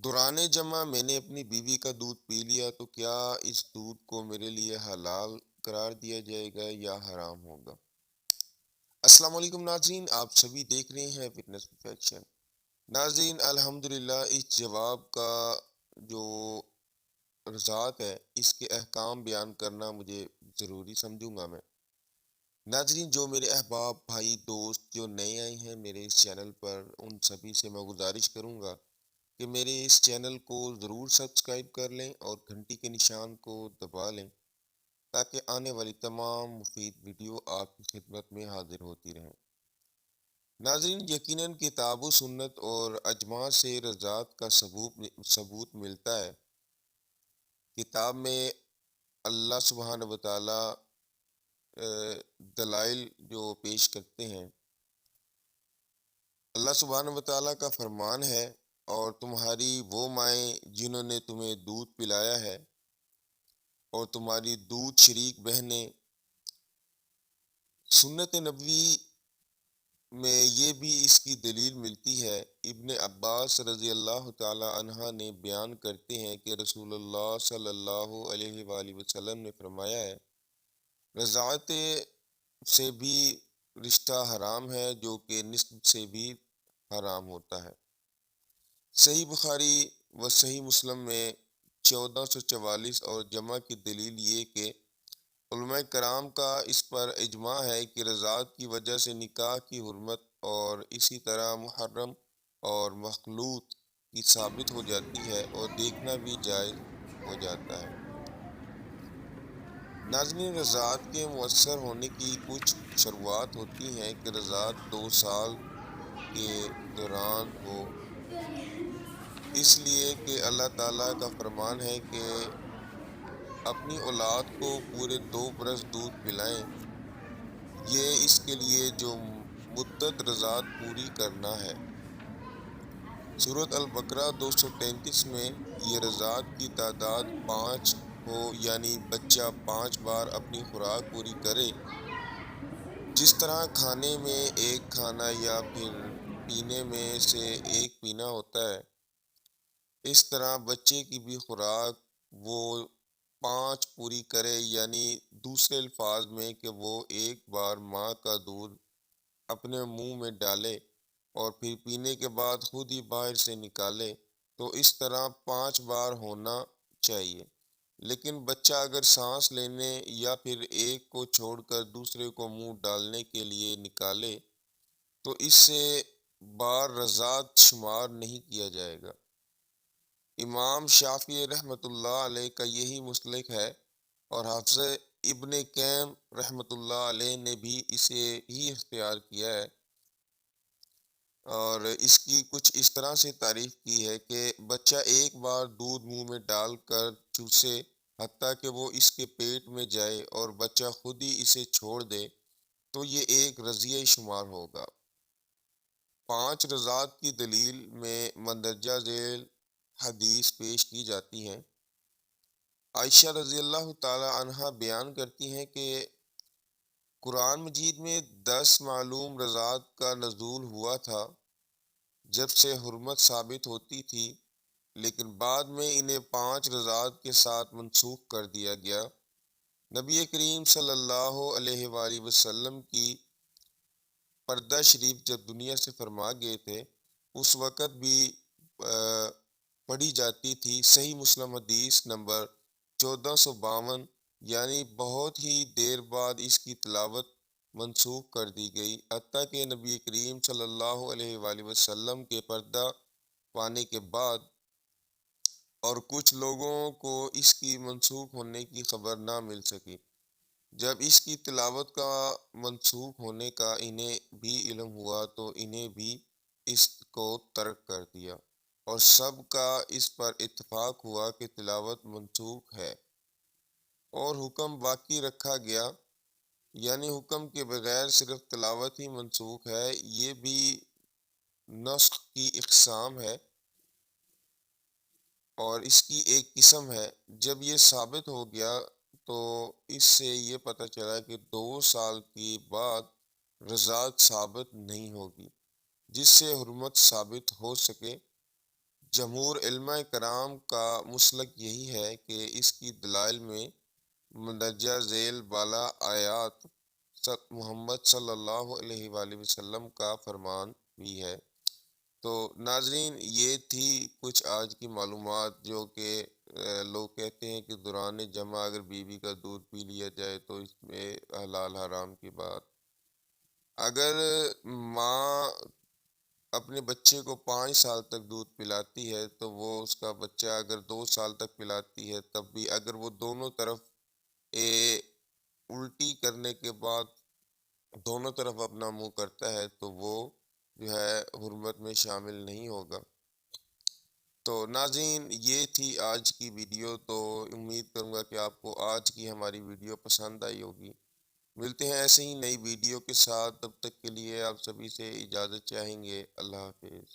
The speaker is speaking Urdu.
دوران جمع میں نے اپنی بیوی کا دودھ پی لیا تو کیا اس دودھ کو میرے لیے حلال قرار دیا جائے گا یا حرام ہوگا؟ السلام علیکم ناظرین، آپ سبھی دیکھ رہے ہیں فٹنس پرفیکشن۔ ناظرین، الحمدللہ اس جواب کا جو رضاعت ہے اس کے احکام بیان کرنا مجھے ضروری سمجھوں گا میں۔ ناظرین، جو میرے احباب بھائی دوست جو نئے آئے ہیں میرے اس چینل پر، ان سبھی سے میں گزارش کروں گا کہ میرے اس چینل کو ضرور سبسکرائب کر لیں اور گھنٹی کے نشان کو دبا لیں تاکہ آنے والی تمام مفید ویڈیو آپ کی خدمت میں حاضر ہوتی رہیں۔ ناظرین، یقیناً کتاب و سنت اور اجماع سے رضاعت کا ثبوت ملتا ہے۔ کتاب میں اللہ سبحانہ و تعالیٰ دلائل جو پیش کرتے ہیں، اللہ سبحانہ و تعالیٰ کا فرمان ہے، اور تمہاری وہ مائیں جنہوں نے تمہیں دودھ پلایا ہے اور تمہاری دودھ شریک بہنیں۔ سنت نبوی میں یہ بھی اس کی دلیل ملتی ہے۔ ابن عباس رضی اللہ تعالی عنہ نے بیان کرتے ہیں کہ رسول اللہ صلی اللہ علیہ وآلہ وسلم نے فرمایا ہے، رضاعت سے بھی رشتہ حرام ہے جو کہ نسب سے بھی حرام ہوتا ہے۔ صحیح بخاری و صحیح مسلم میں 1444 اور جمع کی دلیل یہ کہ علماء کرام کا اس پر اجماع ہے کہ رضاعت کی وجہ سے نکاح کی حرمت اور اسی طرح محرم اور مخلوط کی ثابت ہو جاتی ہے اور دیکھنا بھی جائز ہو جاتا ہے۔ ناظرین، رضاعت کے مؤثر ہونے کی کچھ شروعات ہوتی ہیں کہ رضاعت 2 سال کے دوران ہو، اس لیے کہ اللہ تعالیٰ کا فرمان ہے کہ اپنی اولاد کو پورے 2 برس دودھ پلائیں، یہ اس کے لیے جو مدت رضاعت پوری کرنا ہے۔ سورۃ البقرہ 233 میں یہ رضاعت کی تعداد 5 ہو، یعنی بچہ 5 بار اپنی خوراک پوری کرے۔ جس طرح کھانے میں ایک کھانا یا پھر پینے میں سے ایک پینا ہوتا ہے، اس طرح بچے کی بھی خوراک وہ 5 پوری کرے، یعنی دوسرے الفاظ میں کہ وہ ایک بار ماں کا دودھ اپنے منہ میں ڈالے اور پھر پینے کے بعد خود ہی باہر سے نکالے، تو اس طرح 5 بار ہونا چاہیے۔ لیکن بچہ اگر سانس لینے یا پھر ایک کو چھوڑ کر دوسرے کو منہ ڈالنے کے لیے نکالے تو اس سے بار رضاعت شمار نہیں کیا جائے گا۔ امام شافعی رحمۃ اللہ علیہ کا یہی مسلک ہے، اور حافظ ابن قیم رحمۃ اللہ علیہ نے بھی اسے ہی اختیار کیا ہے، اور اس کی کچھ اس طرح سے تعریف کی ہے کہ بچہ ایک بار دودھ منہ میں ڈال کر چوسے حتیٰ کہ وہ اس کے پیٹ میں جائے اور بچہ خود ہی اسے چھوڑ دے تو یہ ایک رضیع شمار ہوگا۔ 5 رضاعت کی دلیل میں مندرجہ ذیل حدیث پیش کی جاتی ہیں۔ عائشہ رضی اللہ تعالی عنہ بیان کرتی ہیں کہ قرآن مجید میں 10 معلوم رضاعت کا نزول ہوا تھا جب سے حرمت ثابت ہوتی تھی، لیکن بعد میں انہیں 5 رضاعت کے ساتھ منسوخ کر دیا گیا۔ نبی کریم صلی اللہ علیہ وآلہ وسلم کی پردہ شریف جب دنیا سے فرما گئے تھے اس وقت بھی پڑھی جاتی تھی۔ صحیح مسلم حدیث نمبر 1452، یعنی بہت ہی دیر بعد اس کی تلاوت منسوخ کر دی گئی، حتیٰ کہ نبی کریم صلی اللہ علیہ وآلہ وسلم کے پردہ پانے کے بعد اور کچھ لوگوں کو اس کی منسوخ ہونے کی خبر نہ مل سکی۔ جب اس کی تلاوت کا منسوخ ہونے کا انہیں بھی علم ہوا تو انہیں بھی اس کو ترک کر دیا، اور سب کا اس پر اتفاق ہوا کہ تلاوت منسوخ ہے اور حکم باقی رکھا گیا، یعنی حکم کے بغیر صرف تلاوت ہی منسوخ ہے۔ یہ بھی نسخ کی اقسام ہے اور اس کی ایک قسم ہے۔ جب یہ ثابت ہو گیا تو اس سے یہ پتہ چلا کہ 2 سال کے بعد رضاعت ثابت نہیں ہوگی جس سے حرمت ثابت ہو سکے۔ جمہور علماء کرام کا مسلک یہی ہے کہ اس کی دلائل میں مندرجہ ذیل بالا آیات محمد صلی اللہ علیہ وآلہ وسلم کا فرمان بھی ہے۔ تو ناظرین، یہ تھی کچھ آج کی معلومات جو کہ لوگ کہتے ہیں کہ دوران جمع اگر بیوی کا دودھ پی لیا جائے تو اس میں حلال حرام کی بات۔ اگر ماں اپنے بچے کو 5 سال تک دودھ پلاتی ہے تو وہ اس کا بچہ اگر 2 سال تک پلاتی ہے تب بھی اگر وہ دونوں طرف الٹی کرنے کے بعد دونوں طرف اپنا منہ کرتا ہے تو وہ جو ہے حرمت میں شامل نہیں ہوگا۔ تو ناظرین، یہ تھی آج کی ویڈیو۔ تو امید کروں گا کہ آپ کو آج کی ہماری ویڈیو پسند آئی ہوگی۔ ملتے ہیں ایسے ہی نئی ویڈیو کے ساتھ، تب تک کے لیے آپ سبھی سے اجازت چاہیں گے۔ اللہ حافظ۔